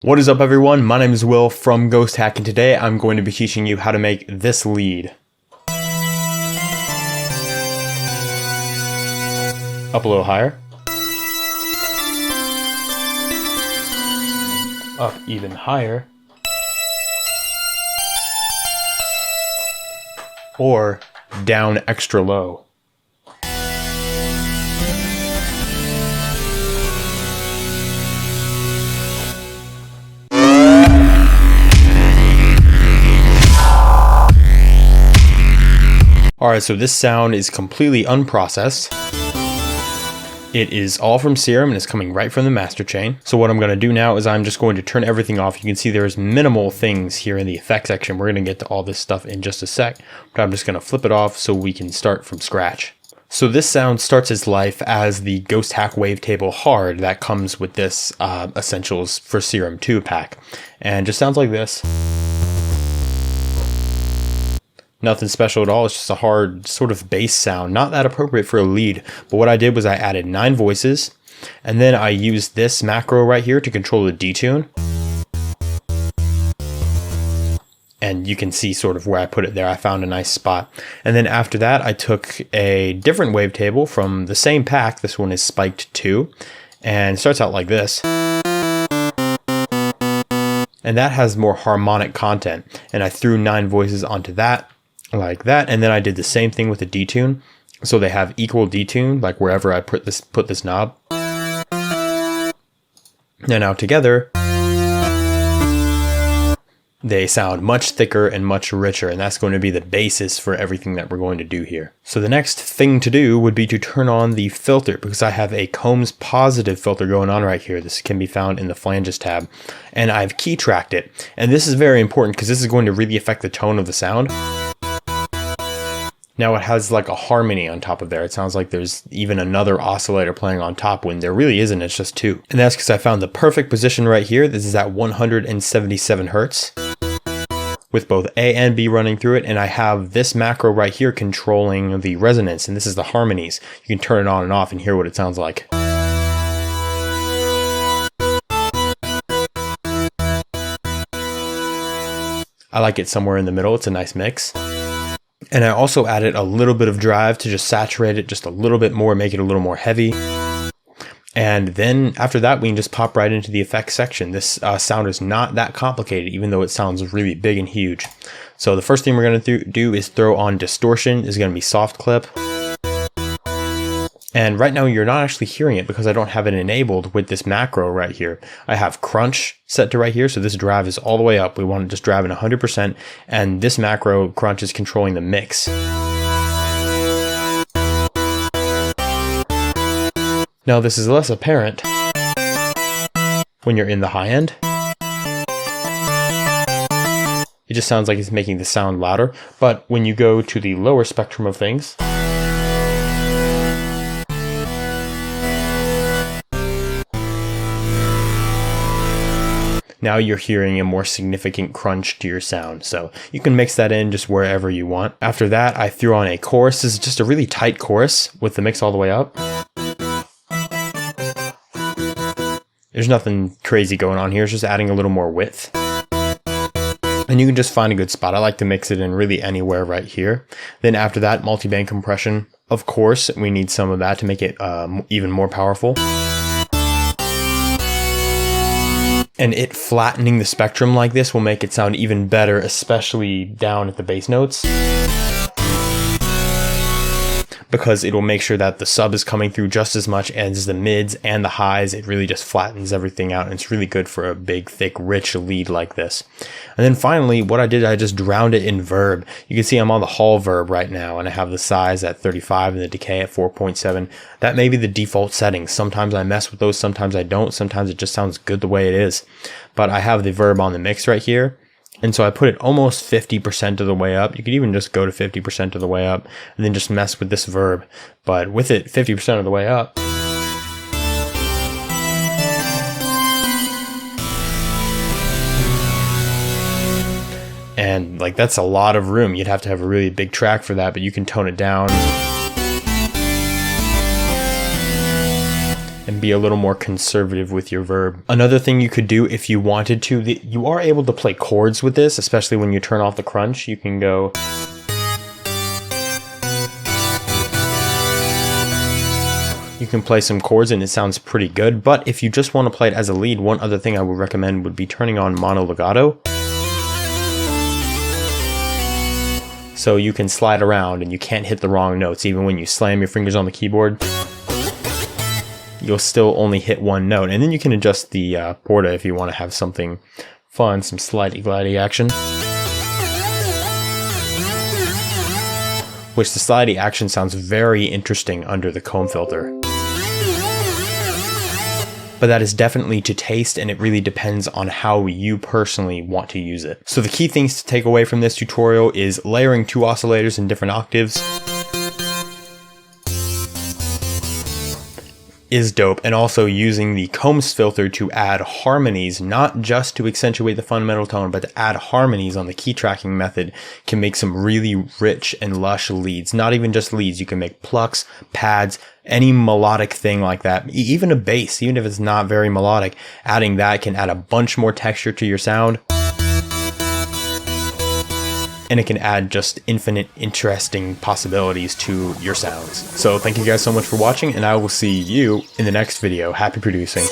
What is up, everyone? My name is Will from Ghost Hack, and today I'm going to be teaching you how to make this lead. Up a little higher. Up even higher. Or down extra low. Alright, so this sound is completely unprocessed. It is all from Serum and it's coming right from the master chain. So what I'm going to do now is I'm just going to turn everything off. You can see there's minimal things here in the effects section. We're going to get to all this stuff in just a sec, but I'm just going to flip it off so we can start from scratch. So this sound starts its life as the Ghost Hack Wavetable Hard that comes with this Essentials for Serum 2 pack. And just sounds like this. Nothing special at all, it's just a hard sort of bass sound, not that appropriate for a lead. But what I did was I added 9 voices, and then I used this macro right here to control the detune. And you can see sort of where I put it there. I found a nice spot. And then after that, I took a different wavetable from the same pack. This one is spiked 2, and it starts out like this. And that has more harmonic content. And I threw 9 voices onto that, like that, and then I did the same thing with the detune, so they have equal detune like wherever I put this knob. And now together they sound much thicker and much richer, and that's going to be the basis for everything that we're going to do here. So the next thing to do would be to turn on the filter, because I have a Combs positive filter going on right here. This can be found in the flanges tab, and I've key tracked it. And this is very important because this is going to really affect the tone of the sound. Now it has like a harmony on top of there. It sounds like there's even another oscillator playing on top when there really isn't, it's just 2. And that's because I found the perfect position right here. This is at 177 Hertz with both A and B running through it. And I have this macro right here controlling the resonance, and this is the harmonies. You can turn it on and off and hear what it sounds like. I like it somewhere in the middle. It's a nice mix. And I also added a little bit of drive to just saturate it just a little bit more, make it a little more heavy. And then after that, we can just pop right into the effects section. This sound is not that complicated, even though it sounds really big and huge. So the first thing we're going to do is throw on Distortion. This is going to be soft clip. And right now you're not actually hearing it because I don't have it enabled with this macro right here. I have crunch set to right here, so this drive is all the way up. We want to just drive in 100%, and this macro crunch is controlling the mix. Now this is less apparent when you're in the high end. It just sounds like it's making the sound louder, but when you go to the lower spectrum of things, now you're hearing a more significant crunch to your sound. So you can mix that in just wherever you want. After that, I threw on a chorus. This is just a really tight chorus with the mix all the way up. There's nothing crazy going on here. It's just adding a little more width. And you can just find a good spot. I like to mix it in really anywhere right here. Then after that, multiband compression. Of course, we need some of that to make it even more powerful. And it flattening the spectrum like this will make it sound even better, especially down at the bass notes, because it will make sure that the sub is coming through just as much as the mids and the highs. It really just flattens everything out, and it's really good for a big, thick, rich lead like this. And then finally, what I did, I just drowned it in Verb. You can see I'm on the Hall Verb right now, and I have the size at 35 and the decay at 4.7. That may be the default settings. Sometimes I mess with those, sometimes I don't. Sometimes it just sounds good the way it is. But I have the Verb on the mix right here. And so I put it almost 50% of the way up. You could even just go to 50% of the way up and then just mess with this Verb. But with it 50% of the way up, and like that's a lot of room. You'd have to have a really big track for that, but you can tone it down. and be a little more conservative with your verb. Another thing you could do if you wanted to, you are able to play chords with this, especially when you turn off the crunch. You can go... You can play some chords and it sounds pretty good, but if you just want to play it as a lead, one other thing I would recommend would be turning on mono legato. So you can slide around and you can't hit the wrong notes. Even when you slam your fingers on the keyboard, you'll still only hit one note. And then you can adjust the porta if you want to have something fun, some slidey-glidey action. Which the slidey action sounds very interesting under the comb filter. But that is definitely to taste, and it really depends on how you personally want to use it. So the key things to take away from this tutorial is layering 2 oscillators in different octaves is dope, and also using the combs filter to add harmonies, not just to accentuate the fundamental tone, but to add harmonies on the key tracking method can make some really rich and lush leads. Not even just leads, you can make plucks, pads, any melodic thing like that. Even a bass, even if it's not very melodic, adding that can add a bunch more texture to your sound. And it can add just infinite interesting possibilities to your sounds. So thank you guys so much for watching, and I will see you in the next video. Happy producing.